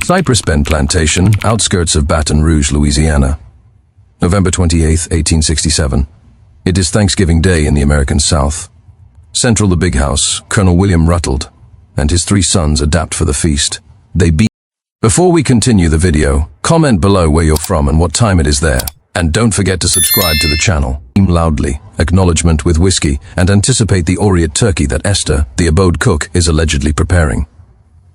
Cypress Bend Plantation, outskirts of Baton Rouge, Louisiana. November 28, 1867. It is Thanksgiving Day in the American South. Central the big house, Colonel William Ruttled and his 3 sons adapt for the feast. Before we continue the video, comment below where you're from and what time it is there. And don't forget to subscribe to the channel. Loudly, acknowledgement with whiskey, and anticipate the Orient turkey that Esther, the abode cook, is allegedly preparing.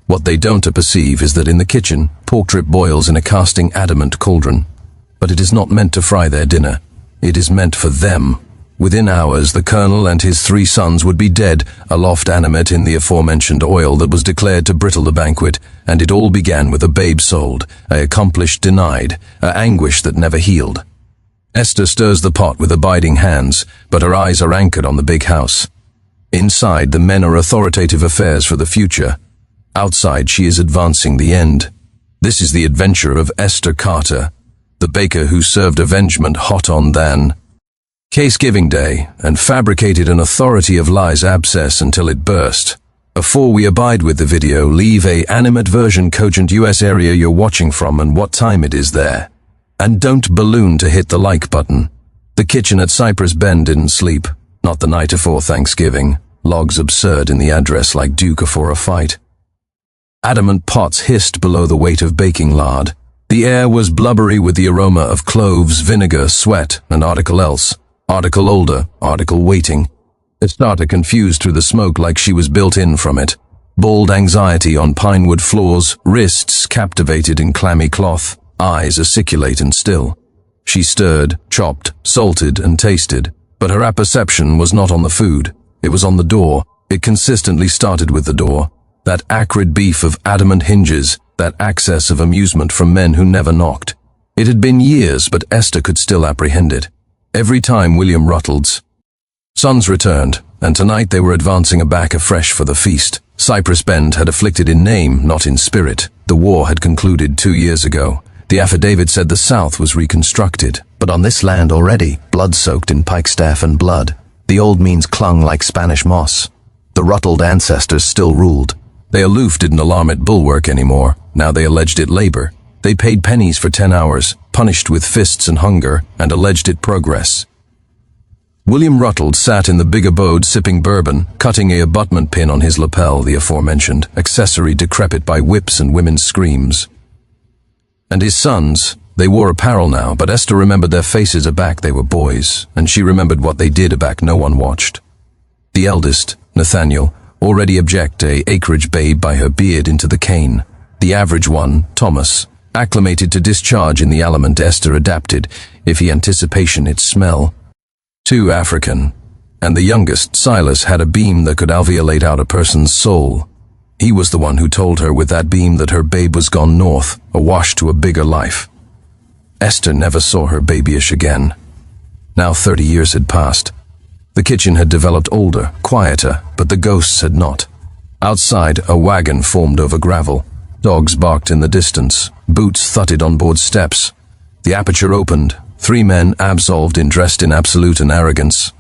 What they don't perceive is that in the kitchen, pork drip boils in a casting adamant cauldron. But it is not meant to fry their dinner. It is meant for them. Within hours, the colonel and his 3 sons would be dead, aloft animate in the aforementioned oil that was declared to brittle the banquet, and it all began with a babe sold, a accomplished denied, a anguish that never healed. Esther stirs the pot with abiding hands, but her eyes are anchored on the big house. Inside, the men are authoritative affairs for the future. Outside, she is advancing the end. This is the adventure of Esther Carter, the baker who served avengement hot on than Case Giving Day, and fabricated an authority of lies abscess until it burst. Before we abide with the video, leave a animate version cogent US area you're watching from and what time it is there. And don't balloon to hit the like button. The kitchen at Cypress Bend didn't sleep, not the night afore Thanksgiving. Logs absurd in the address like Duke afore a fight. Adamant pots hissed below the weight of baking lard. The air was blubbery with the aroma of cloves, vinegar, sweat, and article else. Article older, article waiting. It started confused through the smoke like she was built in from it. Bald anxiety on pine wood floors, wrists captivated in clammy cloth, eyes aciculate and still. She stirred, chopped, salted, and tasted, but her apperception was not on the food. It was on the door. It consistently started with the door. That acrid beef of adamant hinges, that access of amusement from men who never knocked. It had been years, but Esther could still apprehend it. Every time William Ruttled's sons returned, and tonight they were advancing aback afresh for the feast. Cypress Bend had afflicted in name, not in spirit. The war had concluded 2 years ago. The affidavit said the South was reconstructed. But on this land already, blood-soaked in pikestaff and blood, the old means clung like Spanish moss. The Ruttled ancestors still ruled. They aloof didn't alarm it bulwark anymore. Now they alleged it labor. They paid pennies for 10 hours, punished with fists and hunger, and alleged it progress. William Ruttled sat in the big abode sipping bourbon, cutting a abutment pin on his lapel, the aforementioned, accessory decrepit by whips and women's screams. And his sons, they wore apparel now, but Esther remembered their faces aback they were boys, and she remembered what they did aback no one watched. The eldest, Nathaniel, already object a acreage babe by her beard into the cane. The average one, Thomas, acclimated to discharge in the element Esther adapted, if he anticipation its smell. 2 African, and the youngest, Silas, had a beam that could alveolate out a person's soul. He was the one who told her with that beam that her babe was gone north, awash to a bigger life. Esther never saw her babyish again. Now 30 years had passed. The kitchen had developed older, quieter, but the ghosts had not. Outside, a wagon formed over gravel. Dogs barked in the distance. Boots thudded on board steps. The aperture opened. 3 men absolved in dressed in absolute and arrogance.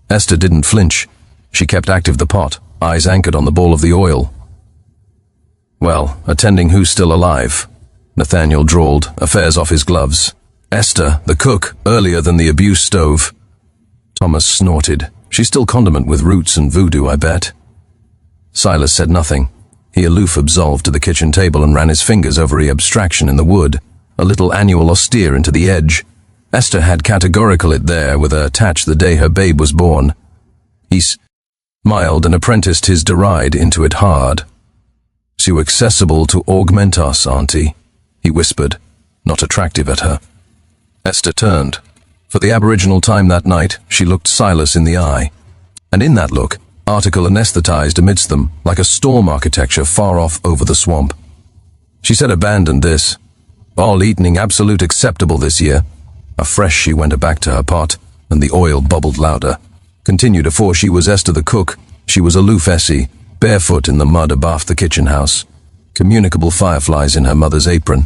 Esther didn't flinch. She kept active the pot, eyes anchored on the ball of the oil. Well, attending who's still alive, Nathaniel drawled, affairs off his gloves. Esther, the cook, earlier than the abuse stove. Thomas snorted. She's still condiment with roots and voodoo, I bet. Silas said nothing. He aloof absolved to the kitchen table and ran his fingers over a abstraction in the wood, a little annual austere into the edge. Esther had categorical it there with a attach the day her babe was born. He smiled and apprenticed his deride into it hard. So accessible to augment us, auntie, he whispered, not attractive at her. Esther turned. For the aboriginal time that night, she looked Silas in the eye. And in that look, article anesthetized amidst them, like a storm architecture far off over the swamp. She said abandon this. All eating absolute acceptable this year. Afresh she went back to her pot, and the oil bubbled louder. Continued afore she was Esther the cook. She was aloof Essie, barefoot in the mud abaft the kitchen house. Communicable fireflies in her mother's apron.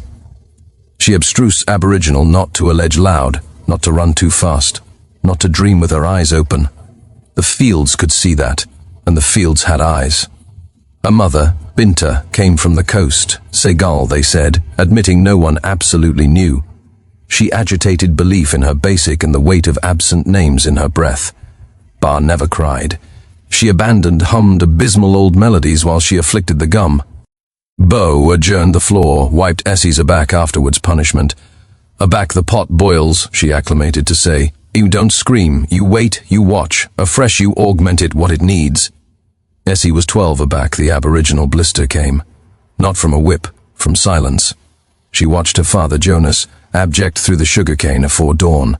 She abstruse aboriginal not to allege loud, not to run too fast, not to dream with her eyes open. The fields could see that, and the fields had eyes. A mother, Binta, came from the coast, Segal, they said, admitting no one absolutely knew. She agitated belief in her basic and the weight of absent names in her breath. Bar never cried. She abandoned hummed abysmal old melodies while she afflicted the gum. Bo adjourned the floor, wiped Essie's aback afterwards punishment. Aback the pot boils, she acclimated to say. You don't scream, you wait, you watch. Afresh you augment it what it needs. Essie was 12 aback the aboriginal blister came. Not from a whip, from silence. She watched her father Jonas, abject through the sugarcane afore dawn.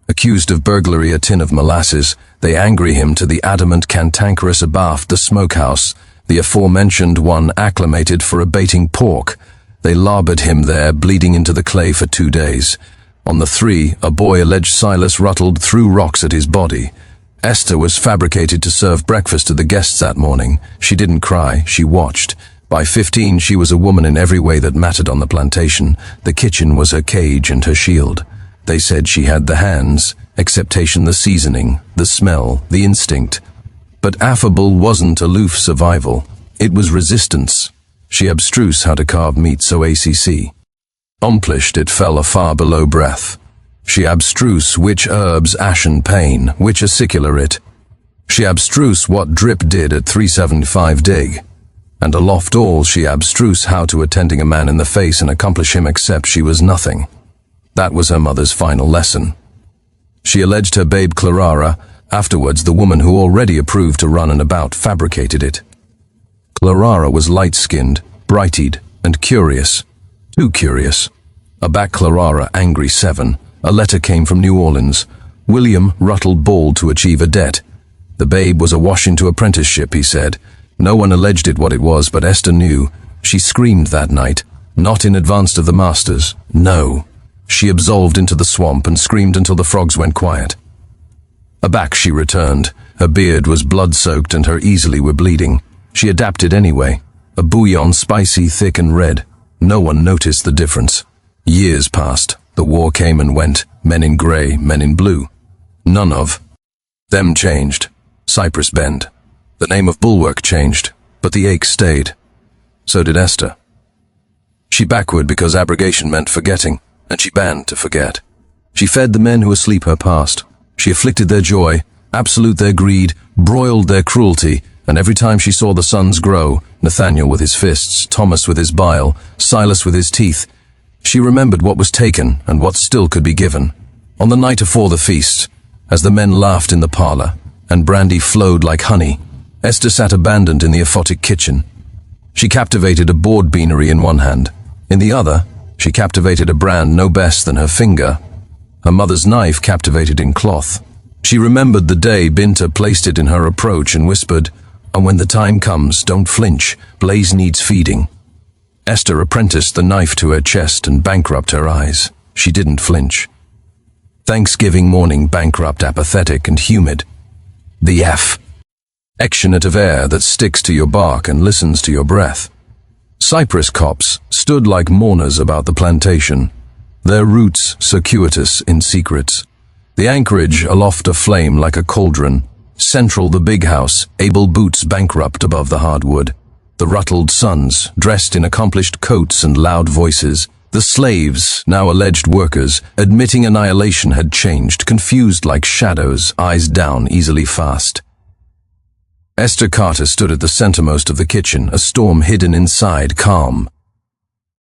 Accused of burglary a tin of molasses, they angry him to the adamant cantankerous abaft the smokehouse, the aforementioned one acclimated for abating pork. They larboard him there, bleeding into the clay for 2 days. On the 3, a boy alleged Silas ruttled threw rocks at his body. Esther was fabricated to serve breakfast to the guests that morning. She didn't cry, she watched. By 15, she was a woman in every way that mattered on the plantation. The kitchen was her cage and her shield. They said she had the hands, acceptation the seasoning, the smell, the instinct. But affable wasn't aloof survival. It was resistance. She abstruse how to carve meat so ACC. Accomplished it fell afar below breath. She abstruse which herbs ashen pain, which acicular it. She abstruse what drip did at 375 dig. And aloft all she abstruse how to attending a man in the face and accomplish him except she was nothing. That was her mother's final lesson. She alleged her babe Clarara, afterwards the woman who already approved to run and about fabricated it. Clarara was light-skinned, bright-eyed, and curious. Too curious. Aback Clarara, angry 7. A letter came from New Orleans. William ruttled bald to achieve a debt. The babe was awash into apprenticeship, he said. No one alleged it what it was, but Esther knew. She screamed that night, not in advance of the masters. No. She absolved into the swamp and screamed until the frogs went quiet. Aback she returned. Her beard was blood-soaked and her easily were bleeding. She adapted anyway. A bouillon spicy, thick and red. No one noticed the difference. Years passed. The war came and went, men in grey, men in blue. None of them changed. Cypress Bend. The name of Bulwark changed, but the ache stayed. So did Esther. She backward because abrogation meant forgetting, and she banned to forget. She fed the men who asleep her past. She afflicted their joy, absolute their greed, broiled their cruelty, and every time she saw the sons grow, Nathaniel with his fists, Thomas with his bile, Silas with his teeth, she remembered what was taken and what still could be given. On the night afore the feast, as the men laughed in the parlor, and brandy flowed like honey, Esther sat abandoned in the aphotic kitchen. She captivated a board beanery in one hand. In the other, she captivated a brand no bess than her finger. Her mother's knife captivated in cloth. She remembered the day Binta placed it in her approach and whispered, "And when the time comes, don't flinch, Blaze needs feeding." Esther apprenticed the knife to her chest and bankrupt her eyes. She didn't flinch. Thanksgiving morning bankrupt, apathetic and humid. The F. Actionate of air that sticks to your bark and listens to your breath. Cypress copse stood like mourners about the plantation, their roots circuitous in secrets. The anchorage aloft aflame like a cauldron. Central the big house, able boots bankrupt above the hardwood. The ruttled sons, dressed in accomplished coats and loud voices. The slaves, now alleged workers, admitting annihilation had changed, confused like shadows, eyes down, easily fast. Esther Carter stood at the centermost of the kitchen, a storm hidden inside, calm.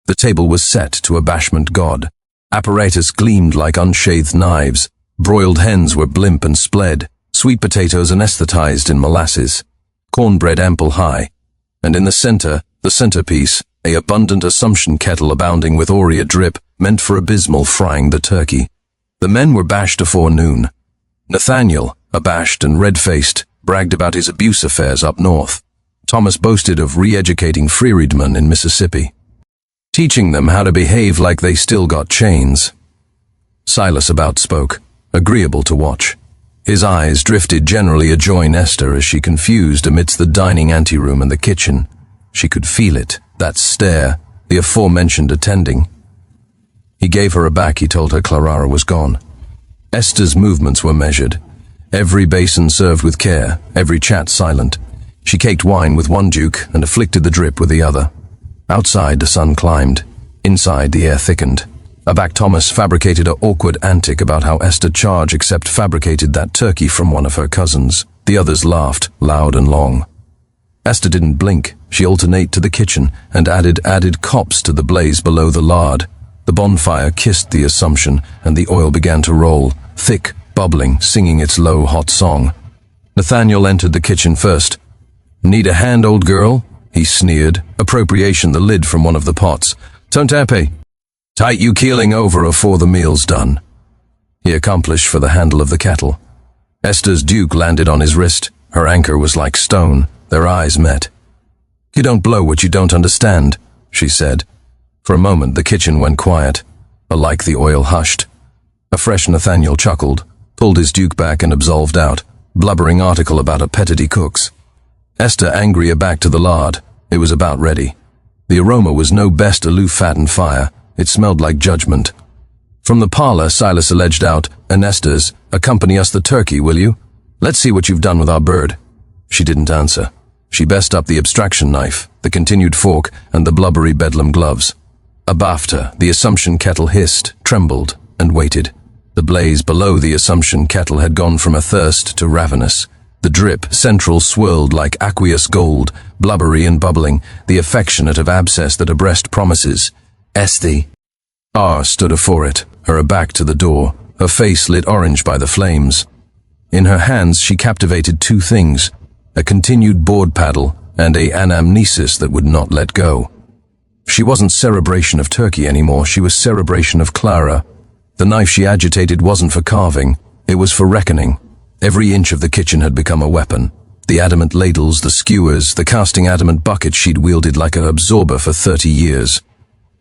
The table was set to a bashment god. Apparatus gleamed like unshathed knives. Broiled hens were blimp and spled. Sweet potatoes anesthetized in molasses. Cornbread ample high. And in the centerpiece, a abundant assumption kettle abounding with aurea drip, meant for abysmal frying the turkey. The men were bashed afore noon. Nathaniel, abashed and red-faced, bragged about his abuse affairs up north. Thomas boasted of re-educating freedmen in Mississippi, teaching them how to behave like they still got chains. Silas about spoke, agreeable to watch. His eyes drifted generally adjoin Esther as she confused amidst the dining anteroom and the kitchen. She could feel it, that stare, the aforementioned attending. He gave her a back. He told her Clarara was gone. Esther's movements were measured. Every basin served with care, every chat silent. She caked wine with one duke and afflicted the drip with the other. Outside, the sun climbed. Inside, the air thickened. Aback Thomas fabricated an awkward antic about how Esther Charge except fabricated that turkey from one of her cousins. The others laughed, loud and long. Esther didn't blink. She alternated to the kitchen and added cops to the blaze below the lard. The bonfire kissed the Assumption, and the oil began to roll, thick, bubbling, singing its low, hot song. Nathaniel entered the kitchen first. "Need a hand, old girl?" he sneered, appropriation the lid from one of the pots. "Don't happy. Tight you keeling over afore the meal's done." He accomplished for the handle of the kettle. Esther's duke landed on his wrist. Her anchor was like stone. Their eyes met. "You don't blow what you don't understand," she said. For a moment the kitchen went quiet. Alike the oil hushed. A fresh Nathaniel chuckled, pulled his duke back and absolved out, blubbering article about a petity cooks. Esther angry aback to the lard. It was about ready. The aroma was no best aloof fat and fire. It smelled like judgment. From the parlor, Silas alleged out, "And Esther's, accompany us the turkey, will you? Let's see what you've done with our bird." She didn't answer. She best up the abstraction knife, the continued fork, and the blubbery bedlam gloves. Abaft her, the Assumption kettle hissed, trembled, and waited. The blaze below the Assumption kettle had gone from athirst to ravenous. The drip, central, swirled like aqueous gold, blubbery and bubbling, the affectionate of abscess that a breast promises. "Esther." R stood afore it, her back to the door, her face lit orange by the flames. In her hands she captivated two things, a continued board paddle and a anamnesis that would not let go. She wasn't cerebration of turkey anymore, she was cerebration of Clara. The knife she agitated wasn't for carving, it was for reckoning. Every inch of the kitchen had become a weapon. The adamant ladles, the skewers, the casting adamant bucket she'd wielded like an absorber for 30 years.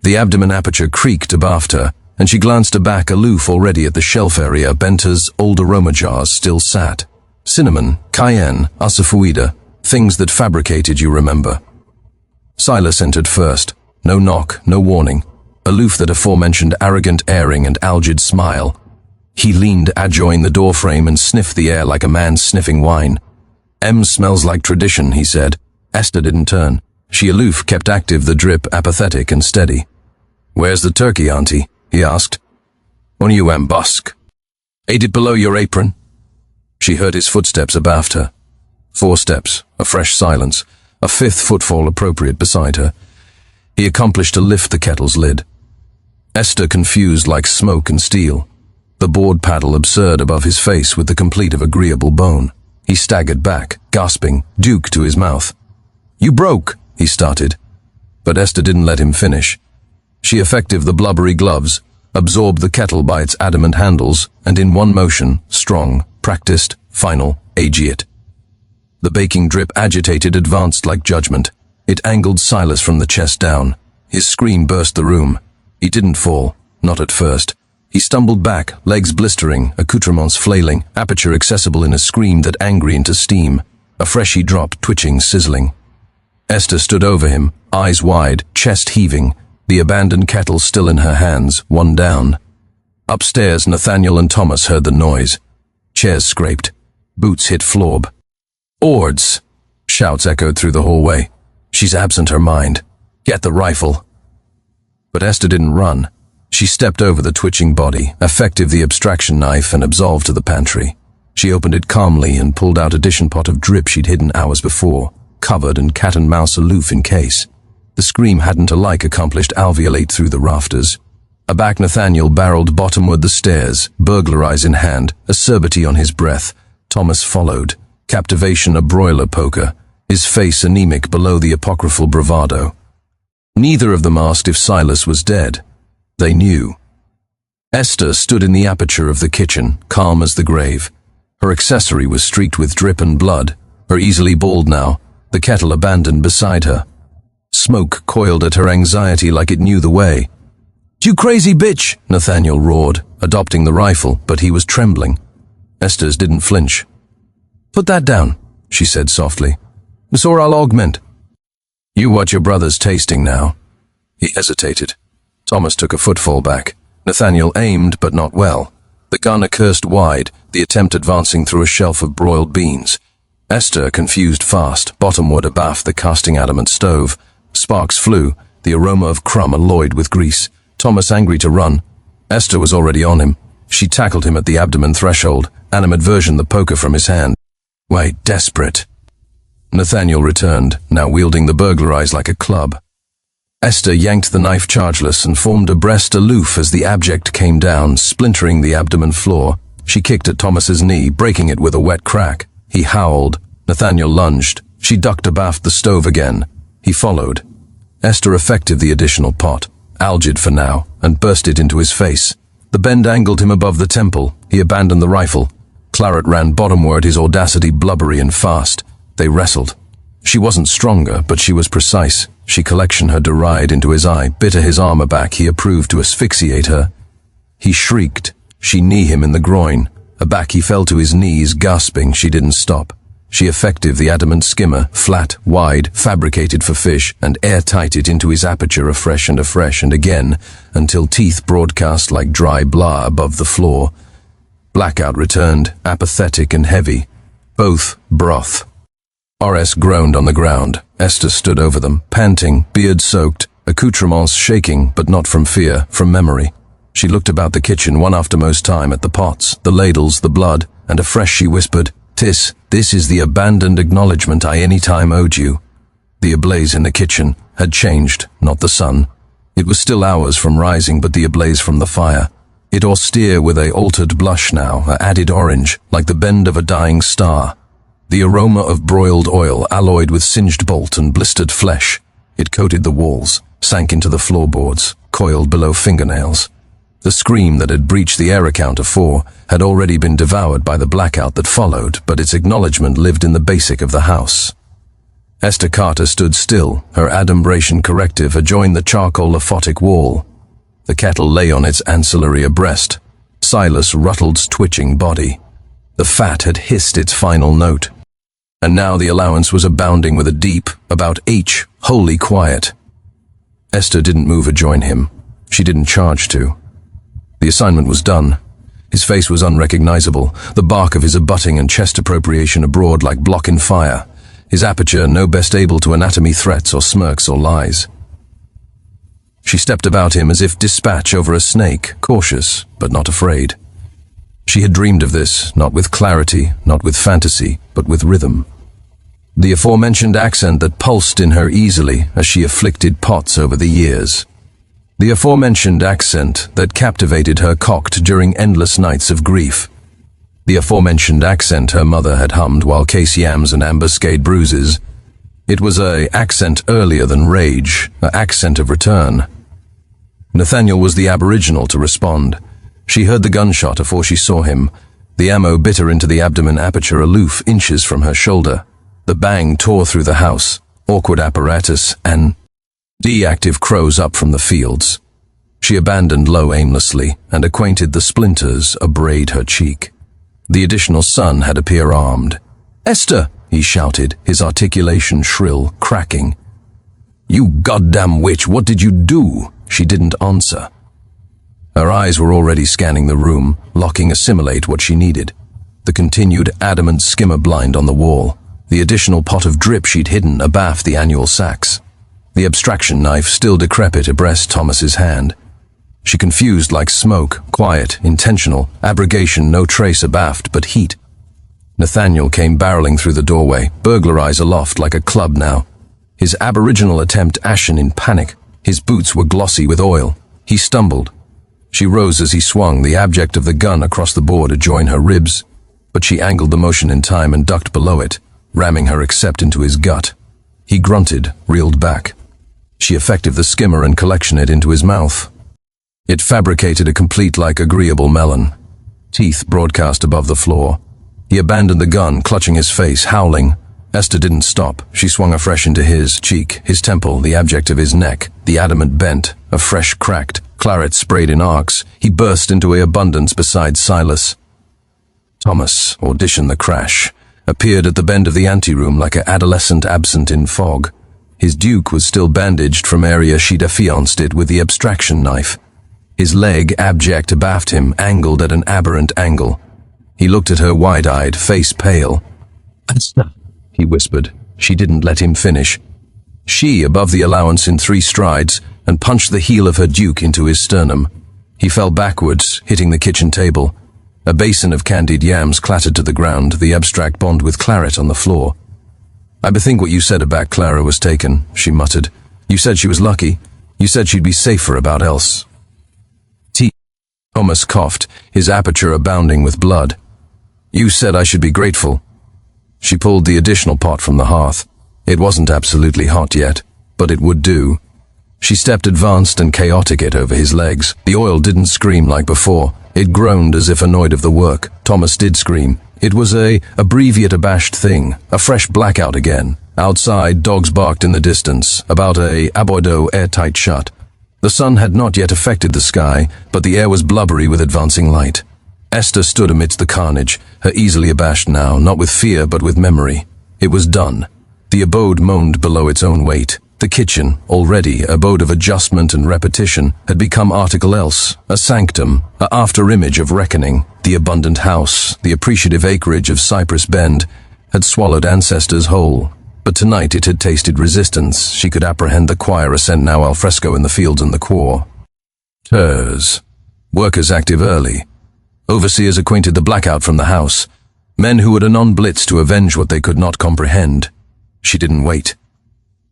The abdomen aperture creaked abaft her, and she glanced aback aloof already at the shelf area Benta's old aroma jars still sat. Cinnamon, cayenne, asafoetida, things that fabricated, you remember. Silas entered first. No knock, no warning. Aloof that aforementioned arrogant airing and algid smile. He leaned adjoin the doorframe and sniffed the air like a man sniffing wine. Smells like tradition," he said. Esther didn't turn. She aloof kept active the drip, apathetic and steady. "Where's the turkey, auntie?" he asked. "On you, busk. Ate it below your apron?" She heard his footsteps abaft her. 4 steps, a fresh silence, a 5th footfall appropriate beside her. He accomplished to lift the kettle's lid. Esther confused like smoke and steel. The board paddle absurd above his face with the complete of agreeable bone. He staggered back, gasping, duke to his mouth. "You broke," he started. But Esther didn't let him finish. She effective the blubbery gloves, absorbed the kettle by its adamant handles, and in one motion, strong, practiced, final, agiate. The baking drip agitated advanced like judgment. It angled Silas from the chest down. His scream burst the room. He didn't fall, not at first. He stumbled back, legs blistering, accoutrements flailing, aperture accessible in a scream that angry into steam. A freshy drop, twitching, sizzling. Esther stood over him, eyes wide, chest heaving, the abandoned kettle still in her hands, one down. Upstairs, Nathaniel and Thomas heard the noise. Chairs scraped. Boots hit floor. "Ords!" Shouts echoed through the hallway. "She's absent her mind. Get the rifle." But Esther didn't run. She stepped over the twitching body, effective the abstraction knife, and absolved to the pantry. She opened it calmly and pulled out a dish pot of drip she'd hidden hours before, covered and cat and mouse aloof in case. The scream hadn't alike accomplished alveolate through the rafters. Aback Nathaniel barreled bottomward the stairs, burglar eyes in hand, acerbity on his breath. Thomas followed, captivation a broiler poker, his face anemic below the apocryphal bravado. Neither of them asked if Silas was dead. They knew. Esther stood in the aperture of the kitchen, calm as the grave. Her accessory was streaked with drip and blood, her easily bald now, the kettle abandoned beside her. Smoke coiled at her anxiety like it knew the way. "You crazy bitch!" Nathaniel roared, adopting the rifle, but he was trembling. Esther's didn't flinch. "Put that down," she said softly. "Or I'll augment." "You watch your brother's tasting now." He hesitated. Thomas took a footfall back. Nathaniel aimed, but not well. The gun accursed wide, the attempt advancing through a shelf of broiled beans. Esther confused fast, bottomward abaft the casting adamant stove. Sparks flew, the aroma of crumb alloyed with grease. Thomas angry to run. Esther was already on him. She tackled him at the abdomen threshold, animadversion the poker from his hand. Wait, desperate. Nathaniel returned, now wielding the burglar eyes like a club. Esther yanked the knife chargeless and formed a breast aloof as the abject came down, splintering the abdomen floor. She kicked at Thomas's knee, breaking it with a wet crack. He howled. Nathaniel lunged. She ducked abaft the stove again. He followed. Esther effected the additional pot, algid for now, and burst it into his face. The bend angled him above the temple. He abandoned the rifle. Claret ran bottomward, his audacity blubbery and fast. They wrestled. She wasn't stronger, but she was precise. She collection her deride into his eye, bitter his armor back. He approved to asphyxiate her. He shrieked. She knee him in the groin. Aback he fell to his knees, gasping. She didn't stop. She effective the adamant skimmer, flat, wide, fabricated for fish, and airtight it into his aperture afresh and again, until teeth broadcast like dry blah above the floor. Blackout returned, apathetic and heavy. Both broth. RS groaned on the ground. Esther stood over them, panting, beard soaked, accoutrements shaking, but not from fear, from memory. She looked about the kitchen one aftermost time at the pots, the ladles, the blood, and afresh she whispered, "This is the abandoned acknowledgement I any time owed you." The ablaze in the kitchen had changed, not the sun. It was still hours from rising, but the ablaze from the fire. It austere with a altered blush now, a added orange, like the bend of a dying star. The aroma of broiled oil alloyed with singed bolt and blistered flesh. It coated the walls, sank into the floorboards, coiled below fingernails. The scream that had breached the air account of 4 had already been devoured by the blackout that followed, but its acknowledgement lived in the basic of the house. Esther Carter stood still, her adumbration corrective adjoined the charcoal aphotic wall. The kettle lay on its ancillary abreast. Silas Ruttled's twitching body. The fat had hissed its final note. And now the allowance was abounding with a deep, about H, holy quiet. Esther didn't move or join him. She didn't charge to. The assignment was done. His face was unrecognizable, the bark of his abutting and chest appropriation abroad like block in fire, his aperture no best able to anatomy threats or smirks or lies. She stepped about him as if dispatch over a snake, cautious, but not afraid. She had dreamed of this, not with clarity, not with fantasy, but with rhythm. The aforementioned accent that pulsed in her easily as she afflicted pots over the years. The aforementioned accent that captivated her cocked during endless nights of grief. The aforementioned accent her mother had hummed while case yams and ambuscade bruises. It was a accent earlier than rage, a accent of return. Nathaniel was the aboriginal to respond. She heard the gunshot afore she saw him, the ammo bitter into the abdomen aperture aloof inches from her shoulder. The bang tore through the house, awkward apparatus, and deactive crows up from the fields. She abandoned low aimlessly, and acquainted the splinters abrade her cheek. The additional son had appear armed. "Esther!" he shouted, his articulation shrill, cracking. "You goddamn witch, what did you do?" She didn't answer. Her eyes were already scanning the room, locking assimilate what she needed. The continued adamant skimmer blind on the wall, the additional pot of drip she'd hidden abaft the annual sacks. The abstraction knife still decrepit abreast Thomas's hand. She confused like smoke, quiet, intentional, abrogation, no trace abaft but heat. Nathaniel came barreling through the doorway, burglar eyes aloft like a club now. His aboriginal attempt ashen in panic. His boots were glossy with oil. He stumbled. She rose as he swung the abject of the gun across the board to join her ribs, but she angled the motion in time and ducked below it, ramming her accept into his gut. He grunted, reeled back. She effective the skimmer and collection it into his mouth. It fabricated a complete like agreeable melon. Teeth broadcast above the floor. He abandoned the gun, clutching his face, howling. Esther didn't stop. She swung afresh into his cheek, his temple, the abject of his neck, the adamant bent, afresh cracked, claret sprayed in arcs. He burst into a abundance beside Silas. Thomas, auditioned the crash, appeared at the bend of the anteroom like a adolescent absent in fog. His duke was still bandaged from area she'd affianced it with the abstraction knife. His leg, abject abaft him, angled at an aberrant angle. He looked at her wide-eyed, face pale. "Esther," he whispered. She didn't let him finish. She, above the allowance in 3 strides, and punched the heel of her duke into his sternum. He fell backwards, hitting the kitchen table. A basin of candied yams clattered to the ground, the abstract bond with claret on the floor. "I bethink what you said about Clara was taken," she muttered. "You said she was lucky. You said she'd be safer about else." Thomas coughed, his aperture abounding with blood. "You said I should be grateful." She pulled the additional pot from the hearth. It wasn't absolutely hot yet, but it would do. She stepped advanced and chaotic it over his legs. The oil didn't scream like before. It groaned as if annoyed of the work. Thomas did scream. It was a breviate abashed thing, a fresh blackout again. Outside, dogs barked in the distance, about a aboido airtight shut. The sun had not yet affected the sky, but the air was blubbery with advancing light. Esther stood amidst the carnage, her easily abashed now, not with fear but with memory. It was done. The abode moaned below its own weight. The kitchen, already abode of adjustment and repetition, had become article else, a sanctum, a after-image of reckoning. The abundant house, the appreciative acreage of Cypress Bend, had swallowed ancestors whole. But tonight it had tasted resistance. She could apprehend the choir ascent now al fresco in the fields and the quar. Ters. Workers active early. Overseers acquainted the blackout from the house. Men who would anon blitz to avenge what they could not comprehend. She didn't wait.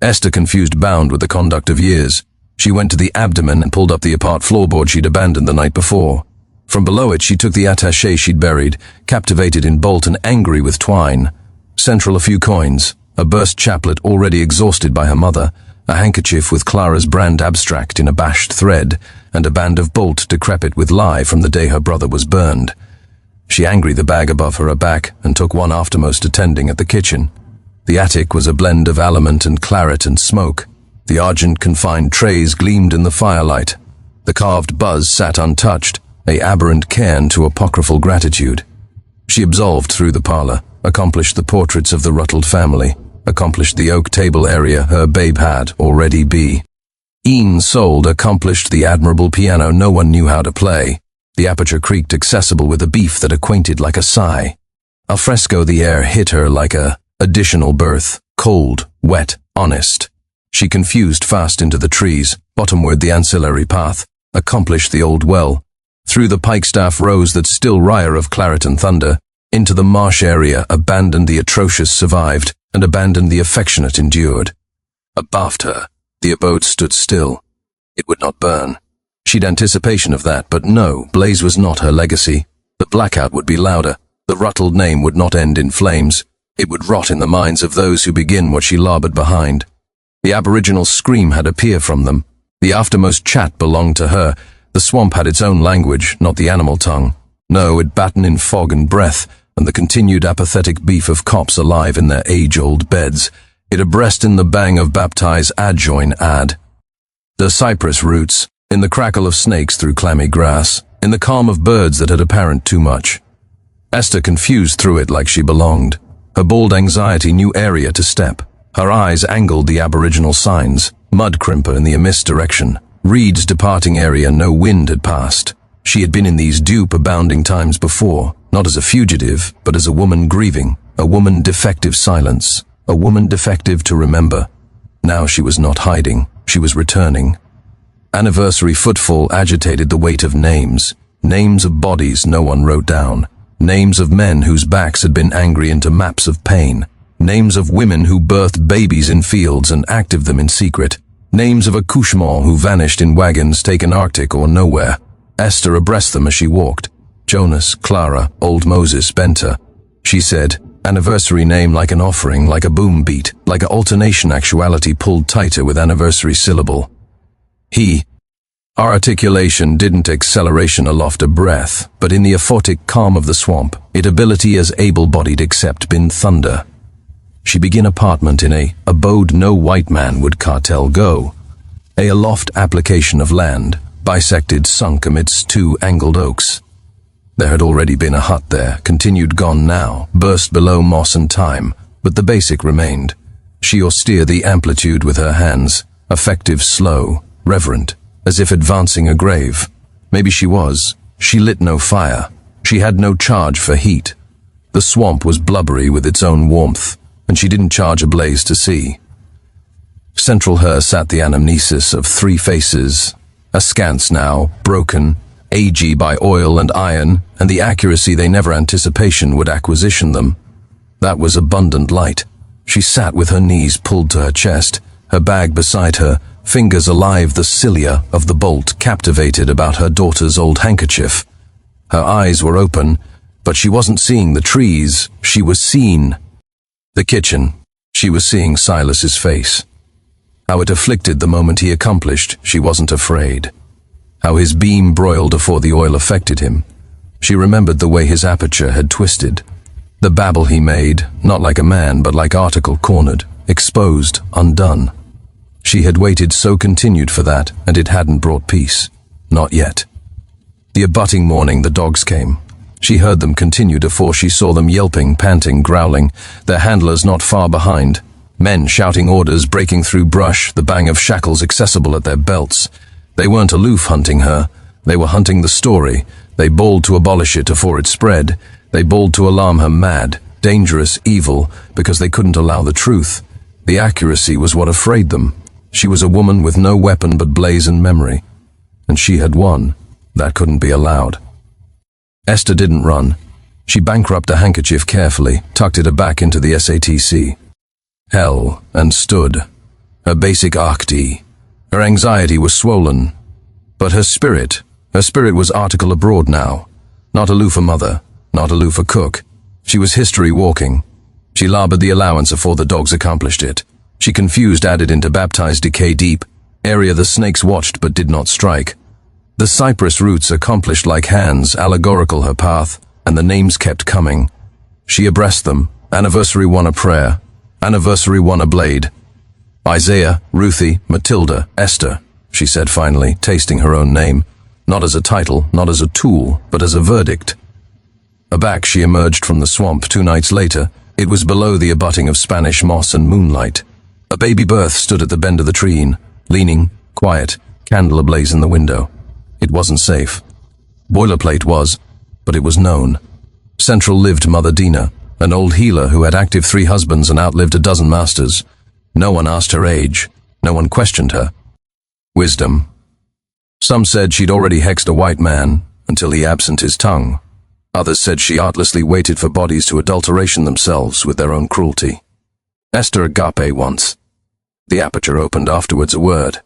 Esther confused bound with the conduct of years. She went to the abdomen and pulled up the apart floorboard she'd abandoned the night before. From below it she took the attaché she'd buried, captivated in bolt and angry with twine. Central a few coins, a burst chaplet already exhausted by her mother, a handkerchief with Clara's brand abstract in a bashed thread, and a band of bolt decrepit with lye from the day her brother was burned. She angrily the bag above her back and took one aftermost attending at the kitchen. The attic was a blend of aliment and claret and smoke. The argent-confined trays gleamed in the firelight. The carved buzz sat untouched, a aberrant cairn to apocryphal gratitude. She absolved through the parlor, accomplished the portraits of the Ruttled family, accomplished the oak table area her babe had already be. Ean sold accomplished the admirable piano no one knew how to play. The aperture creaked accessible with a beef that acquainted like a sigh. Al fresco the air hit her like a additional birth, cold, wet, honest. She confused fast into the trees, bottomward the ancillary path, accomplished the old well, through the pikestaff rows that still rire of claret and thunder, into the marsh area, abandoned the atrocious survived, and abandoned the affectionate endured. Abaft her, the abode stood still. It would not burn. She'd anticipation of that, but no, blaze was not her legacy. The blackout would be louder. The Ruttled name would not end in flames. It would rot in the minds of those who begin what she labored behind. The aboriginal scream had a peer from them. The aftermost chat belonged to her. The swamp had its own language, not the animal tongue. No, it batten in fog and breath, and the continued apathetic beef of cops alive in their age-old beds. It abreast in the bang of baptize adjoin ad. The cypress roots, in the crackle of snakes through clammy grass, in the calm of birds that had apparent too much. Esther confused through it like she belonged. Her bald anxiety knew area to step. Her eyes angled the aboriginal signs, mud crimper in the amiss direction, reeds departing area no wind had passed. She had been in these dupe abounding times before, not as a fugitive, but as a woman grieving, a woman defective silence, a woman defective to remember. Now she was not hiding, she was returning. Anniversary footfall agitated the weight of names, names of bodies no one wrote down. Names of men whose backs had been angry into maps of pain. Names of women who birthed babies in fields and acted them in secret. Names of accouchements who vanished in wagons taken Arctic or nowhere. Esther abreast them as she walked. Jonas, Clara, old Moses bent her. She said, anniversary name like an offering, like a boom beat, like a alternation actuality pulled tighter with anniversary syllable. Our articulation didn't acceleration aloft a breath, but in the aphotic calm of the swamp, it ability as able-bodied except bin thunder. She begin apartment in a abode no white man would cartel go. A aloft application of land, bisected sunk amidst 2 angled oaks. There had already been a hut there, continued gone now, burst below moss and time, but the basic remained. She austere the amplitude with her hands, effective slow, reverent, as if advancing a grave. Maybe she was. She lit no fire. She had no charge for heat. The swamp was blubbery with its own warmth. and she didn't charge a blaze to see. Central her sat the anamnesis of three faces, askance now, broken, agey by oil and iron, and the accuracy they never anticipation would acquisition them. That was abundant light. She sat with her knees pulled to her chest, her bag beside her, fingers alive the cilia of the bolt captivated about her daughter's old handkerchief. Her eyes were open, but she wasn't seeing the trees, she was seen. The kitchen. She was seeing Silas's face. How it afflicted the moment he accomplished, she wasn't afraid. How his beam broiled before the oil affected him. She remembered the way his aperture had twisted. The babble he made, not like a man, but like article cornered, exposed, undone. She had waited so continued for that, and it hadn't brought peace. Not yet. The abutting morning the dogs came. She heard them continue before she saw them yelping, panting, growling, their handlers not far behind. Men shouting orders, breaking through brush, the bang of shackles accessible at their belts. They weren't aloof hunting her. They were hunting the story. They bawled to abolish it before it spread. They bawled to alarm her mad, dangerous, evil, because they couldn't allow the truth. The accuracy was what afraid them. She was a woman with no weapon but blazoned memory. And she had won. That couldn't be allowed. Esther didn't run. She bankrupted a handkerchief carefully, tucked it back into the SATC. Hell, and stood. Her basic arc-D. Her anxiety was swollen. But her spirit was article abroad now. Not aloof a mother, not aloof a cook. She was history walking. She labored the allowance afore the dogs accomplished it. She confused added into baptized decay deep, area the snakes watched but did not strike. The cypress roots accomplished like hands, allegorical her path, and the names kept coming. She abreast them, anniversary one a prayer, anniversary one a blade. Isaiah, Ruthie, Matilda, Esther, she said finally, tasting her own name, not as a title, not as a tool, but as a verdict. Aback she emerged from the swamp 2 nights later. It was below the abutting of Spanish moss and moonlight. A baby berth stood at the bend of the tree, leaning, quiet, candle ablaze in the window. It wasn't safe. Boilerplate was, but it was known. Central lived Mother Dina, an old healer who had active 3 husbands and outlived a dozen masters. No one asked her age. No one questioned her. Wisdom. Some said she'd already hexed a white man until he absent his tongue. Others said she artlessly waited for bodies to adulteration themselves with their own cruelty. Esther agape once. The aperture opened afterwards a word.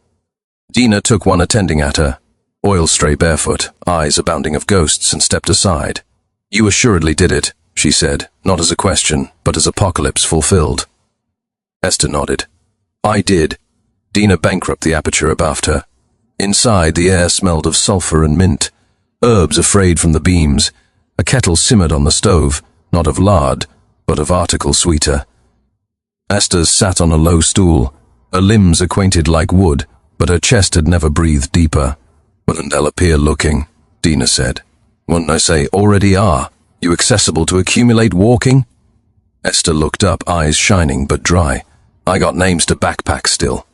Dina took one attending at her, oil stray barefoot, eyes abounding of ghosts, and stepped aside. You assuredly did it, she said, not as a question, but as apocalypse fulfilled. Esther nodded. I did. Dina bankrupted the aperture abaft her. Inside, the air smelled of sulphur and mint. Herbs afrayed from the beams. A kettle simmered on the stove, not of lard, but of article sweeter. Esther sat on a low stool, her limbs acquainted like wood, but her chest had never breathed deeper. Wouldn't they'll appear looking, Dina said. Wouldn't I say, already are? You accessible to accumulate walking? Esther looked up, eyes shining but dry. I got names to backpack still.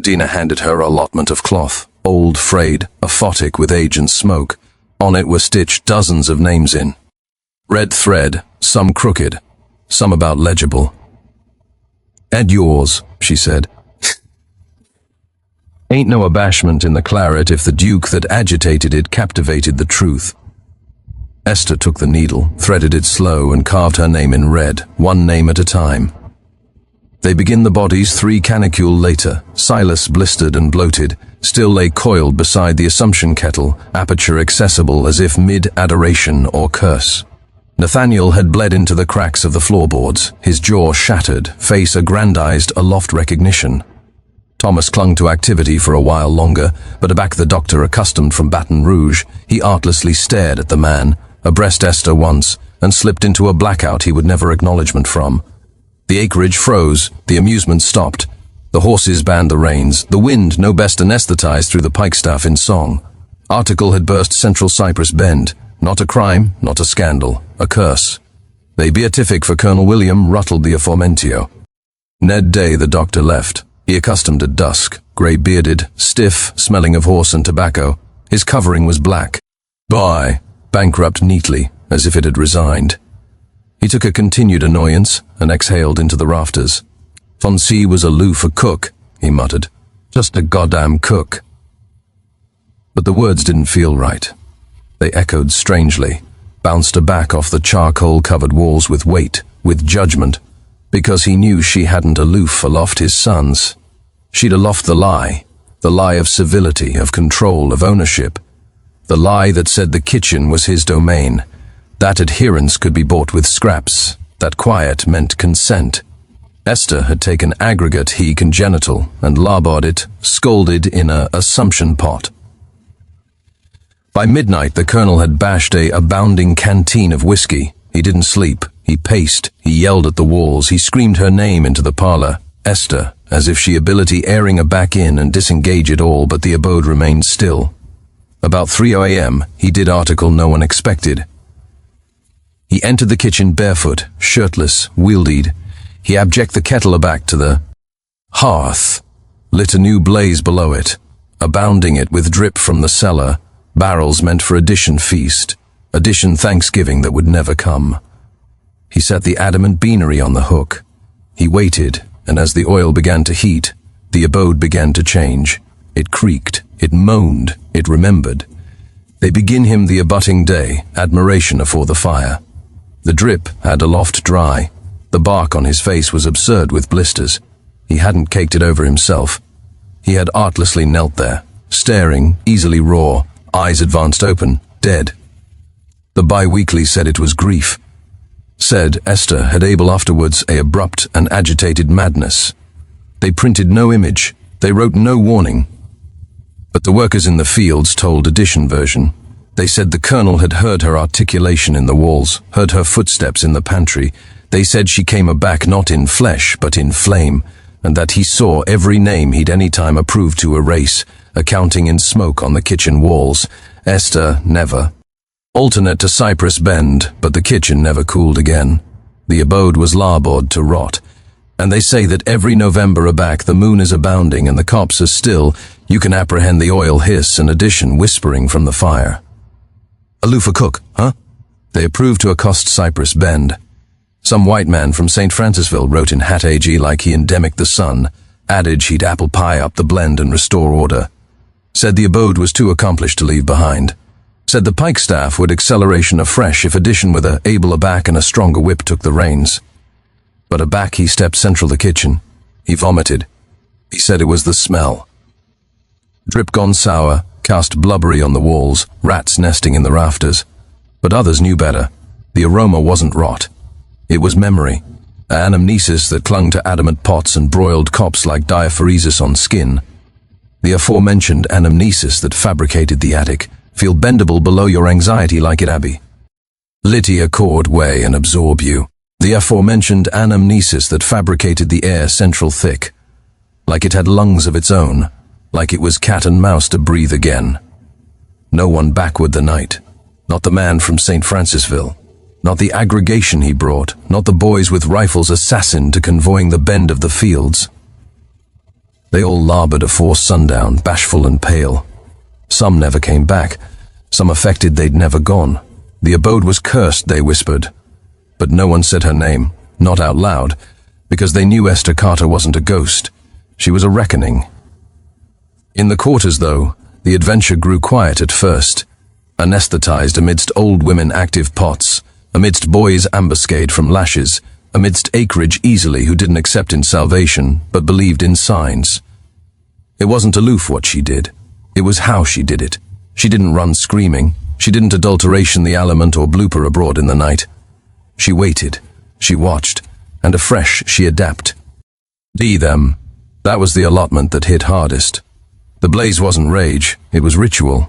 Dina handed her allotment of cloth, old, frayed, aphotic with age and smoke. On it were stitched dozens of names in. Red thread, some crooked, some about legible. Add yours, she said. Ain't no abashment in the claret if the duke that agitated it captivated the truth. Esther took the needle, threaded it slow, and carved her name in red, one name at a time. They begin the bodies 3 canicule later. Silas, blistered and bloated, still lay coiled beside the Assumption kettle, aperture accessible as if mid-adoration or curse. Nathaniel had bled into the cracks of the floorboards, his jaw shattered, face aggrandized aloft recognition. Thomas clung to activity for a while longer, but aback the doctor accustomed from Baton Rouge, he artlessly stared at the man, abreast Esther once, and slipped into a blackout he would never acknowledgement from. The acreage froze, the amusement stopped. The horses banned the reins, the wind no best anesthetized through the pikestaff in song. Article had burst Central Cypress Bend, not a crime, not a scandal, a curse. The beatific for Colonel William ruttled the aforementio. Ned Day the doctor left. He accustomed at dusk, grey-bearded, stiff, smelling of horse and tobacco. His covering was black. Bye, bankrupt neatly, as if it had resigned. He took a continued annoyance and exhaled into the rafters. Fonzie was aloof a cook, he muttered. Just a goddamn cook. But the words didn't feel right. They echoed strangely, bounced back off the charcoal-covered walls with weight, with judgment, because he knew she hadn't aloof aloft his sons. She'd aloft the lie of civility, of control, of ownership, the lie that said the kitchen was his domain, that adherence could be bought with scraps, that quiet meant consent. Esther had taken aggregate he congenital and larbed it, scalded in a assumption pot. By midnight, the colonel had bashed a abounding canteen of whiskey. He didn't sleep. He paced. He yelled at the walls. He screamed her name into the parlor, Esther, as if she ability airing her back in and disengage it all, but the abode remained still. About 3 a.m., he did article no one expected. He entered the kitchen barefoot, shirtless, wheeled. He abject the kettle aback to the hearth, lit a new blaze below it, abounding it with drip from the cellar, barrels meant for addition feast, addition Thanksgiving that would never come. He set the adamant beanery on the hook. He waited, and as the oil began to heat, the abode began to change. It creaked, it moaned, it remembered. They begin him the abutting day, admiration afore the fire. The drip had aloft dry. The bark on his face was absurd with blisters. He hadn't caked it over himself. He had artlessly knelt there, staring, easily raw, eyes advanced open, dead. The bi-weekly said it was grief. Said Esther had able afterwards a abrupt and agitated madness. They printed no image. They wrote no warning. But the workers in the fields told addition version. They said the colonel had heard her articulation in the walls, heard her footsteps in the pantry. They said she came aback not in flesh, but in flame, and that he saw every name he'd any time approved to erase, accounting in smoke on the kitchen walls. Esther never. Alternate to Cypress Bend, but the kitchen never cooled again. The abode was larboard to rot. And they say that every November aback the moon is abounding and the cops are still, you can apprehend the oil hiss and addition whispering from the fire. Aloof a cook, huh? They approved to accost Cypress Bend. Some white man from St. Francisville wrote in Hat AG like he endemic the sun, adage he'd apple pie up the blend and restore order. Said the abode was too accomplished to leave behind. Said the pike staff would acceleration afresh if addition with a able aback and a stronger whip took the reins. But aback he stepped central the kitchen. He vomited. He said it was the smell. Drip gone sour, cast blubbery on the walls, rats nesting in the rafters. But others knew better. The aroma wasn't rot. It was memory, an amnesis that clung to adamant pots and broiled cops like diaphoresis on skin. The aforementioned anamnesis that fabricated the attic, feel bendable below your anxiety like it Abbey. Litty accord weigh and absorb you. The aforementioned anamnesis that fabricated the air central thick, like it had lungs of its own, like it was cat and mouse to breathe again. No one backward the night, not the man from St. Francisville, not the aggregation he brought, not the boys with rifles assassin to convoying the bend of the fields. They all larboard afore sundown, bashful and pale. Some never came back, some affected they'd never gone. The abode was cursed, they whispered. But no one said her name, not out loud, because they knew Esther Carter wasn't a ghost. She was a reckoning. In the quarters, though, the adventure grew quiet at first, anesthetized amidst old women active pots, amidst boys ambuscade from lashes, amidst acreage easily who didn't accept in salvation, but believed in signs. It wasn't aloof what she did. It was how she did it. She didn't run screaming. She didn't adulteration the aliment or blooper abroad in the night. She waited. She watched. And afresh she adapt. Them. That was the allotment that hit hardest. The blaze wasn't rage. It was ritual.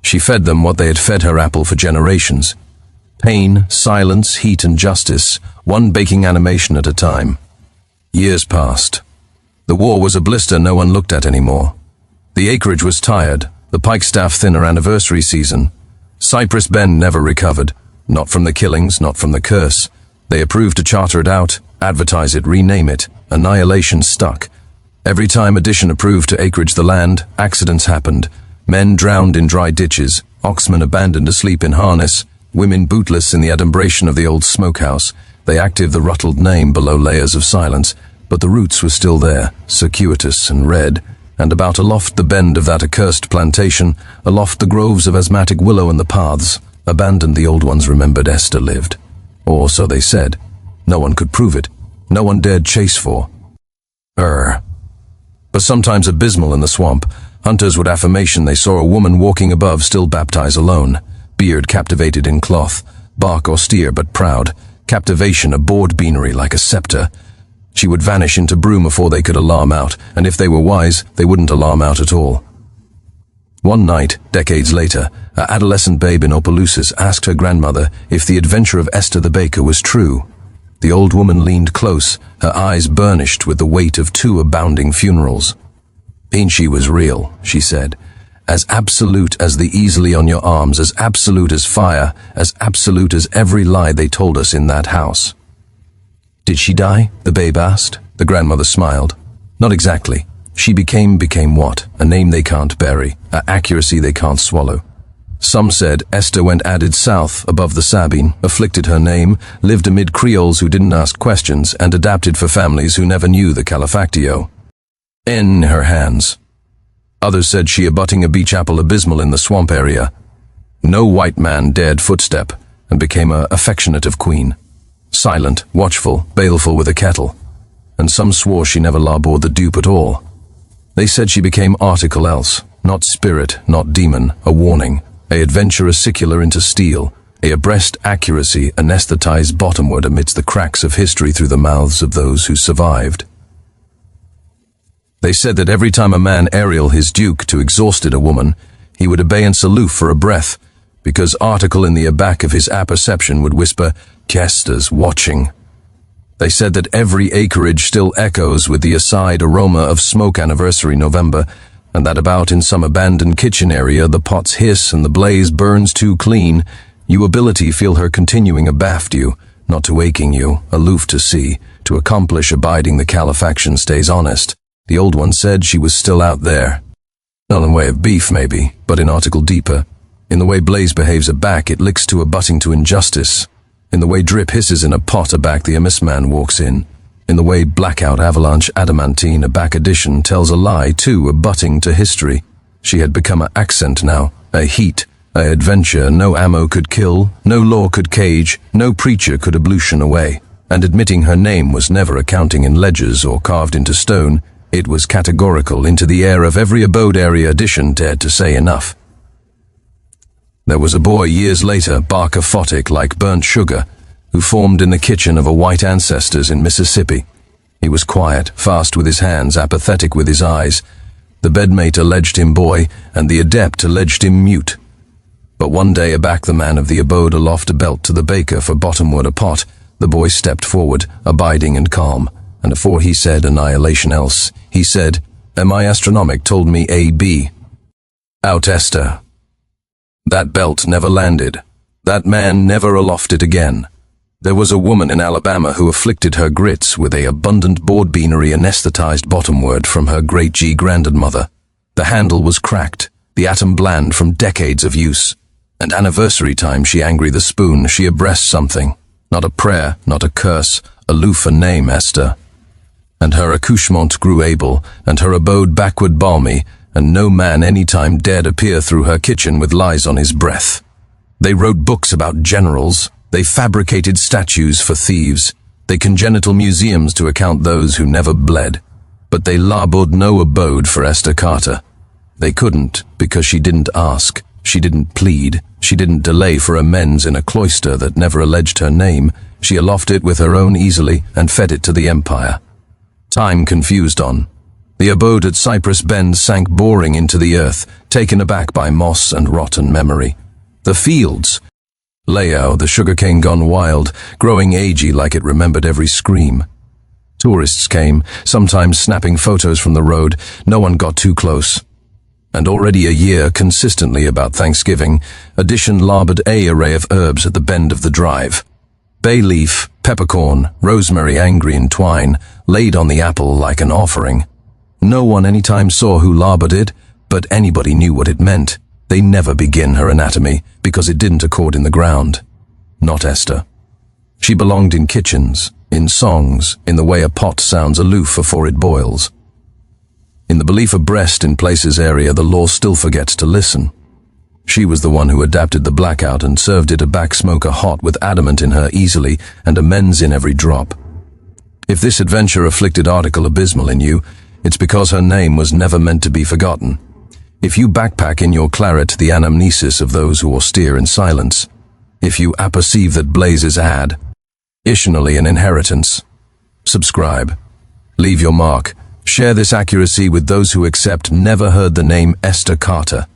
She fed them what they had fed her apple for generations. Pain, silence, heat and justice, one baking animation at a time. Years passed. The war was a blister no one looked at anymore. The acreage was tired, the pikestaff thinner anniversary season. Cypress Bend never recovered, not from the killings, not from the curse. They approved to charter it out, advertise it, rename it. Annihilation stuck. Every time addition approved to acreage the land, accidents happened. Men drowned in dry ditches, oxmen abandoned asleep in harness, women bootless in the adumbration of the old smokehouse. They active the rutled name below layers of silence, but the roots were still there, circuitous and red, and about aloft the bend of that accursed plantation, aloft the groves of asthmatic willow and the paths, abandoned the old ones remembered Esther lived. Or so they said. No one could prove it. No one dared chase for. But sometimes abysmal in the swamp, hunters would affirmation they saw a woman walking above still baptized alone, beard captivated in cloth, bark austere but proud, captivation a board beanery like a scepter. She would vanish into broom before they could alarm out, and if they were wise, they wouldn't alarm out at all. One night, decades later, an adolescent babe in Opelousas asked her grandmother if the adventure of Esther the baker was true. The old woman leaned close, her eyes burnished with the weight of 2 abounding funerals. "Ain't she was real," she said. "As absolute as the easily on your arms, as absolute as fire, as absolute as every lie they told us in that house." "Did she die?" the babe asked. The grandmother smiled. "Not exactly. She became what? A name they can't bury, an accuracy they can't swallow. Some said Esther went added south, above the Sabine, afflicted her name, lived amid Creoles who didn't ask questions, and adapted for families who never knew the Calefactio. In her hands. Others said she abutting a beach apple abysmal in the swamp area. No white man dared footstep, and became a affectionative queen. Silent, watchful, baleful with a kettle. And some swore she never labored the dupe at all. They said she became article else, not spirit, not demon, a warning, a adventurer sicular into steel, a abreast accuracy anesthetized bottomward amidst the cracks of history through the mouths of those who survived. They said that every time a man aerial his duke to exhausted a woman, he would abeyance aloof for a breath, because article in the aback of his apperception would whisper, "Kester's watching." They said that every acreage still echoes with the aside aroma of smoke anniversary November, and that about in some abandoned kitchen area the pots hiss and the blaze burns too clean, you ability feel her continuing abaft you, not to waking you, aloof to see, to accomplish abiding the calefaction stays honest. The old one said she was still out there. Not in way of beef maybe, but in article deeper. In the way blaze behaves aback it licks to abutting to injustice. In the way drip hisses in a pot aback the amiss man walks in. In the way blackout avalanche adamantine aback addition tells a lie too abutting to history. She had become a accent now, a heat, a adventure no ammo could kill, no law could cage, no preacher could ablution away. And admitting her name was never accounting in ledgers or carved into stone, it was categorical into the air of every abode area addition dared to say enough. There was a boy years later, bark aphotic like burnt sugar, who formed in the kitchen of a white ancestors in Mississippi. He was quiet, fast with his hands, apathetic with his eyes. The bedmate alleged him boy, and the adept alleged him mute. But one day aback the man of the abode aloft a belt to the baker for bottomward a pot, the boy stepped forward, abiding and calm, and afore he said annihilation else, he said, "My astronomic told me A.B. Out Esther." That belt never landed. That man never aloft it again. There was a woman in Alabama who afflicted her grits with a abundant board beanery anesthetized bottomward from her great G-grandmother. The handle was cracked, the atom bland from decades of use. And anniversary time she angry the spoon, she abreast something. Not a prayer, not a curse, aloof a name Esther. And her accouchement grew able, and her abode backward balmy, and no man any time dared appear through her kitchen with lies on his breath. They wrote books about generals, they fabricated statues for thieves, they congenital museums to account those who never bled. But they labored no abode for Esther Carter. They couldn't, because she didn't ask, she didn't plead, she didn't delay for amends in a cloister that never alleged her name, she aloft it with her own easily and fed it to the empire. Time confused on. The abode at Cypress Bend sank boring into the earth, taken aback by moss and rotten memory. The fields. Layow, the sugarcane gone wild, growing agey like it remembered every scream. Tourists came, sometimes snapping photos from the road, no one got too close. And already a year, consistently about Thanksgiving, addition labored a array of herbs at the bend of the drive. Bay leaf, peppercorn, rosemary angry in twine, laid on the apple like an offering. No one any time saw who labored it, but anybody knew what it meant. They never begin her anatomy because it didn't accord in the ground. Not Esther. She belonged in kitchens, in songs, in the way a pot sounds aloof before it boils. In the belief of breast in places area, the law still forgets to listen. She was the one who adapted the blackout and served it a back smoker hot with adamant in her easily and amends in every drop. If this adventure afflicted article abysmal in you, it's because her name was never meant to be forgotten. If you backpack in your claret the anamnesis of those who austere in silence, if you apperceive that blazes add, issionally an inheritance, subscribe, leave your mark, share this accuracy with those who accept never heard the name Esther Carter.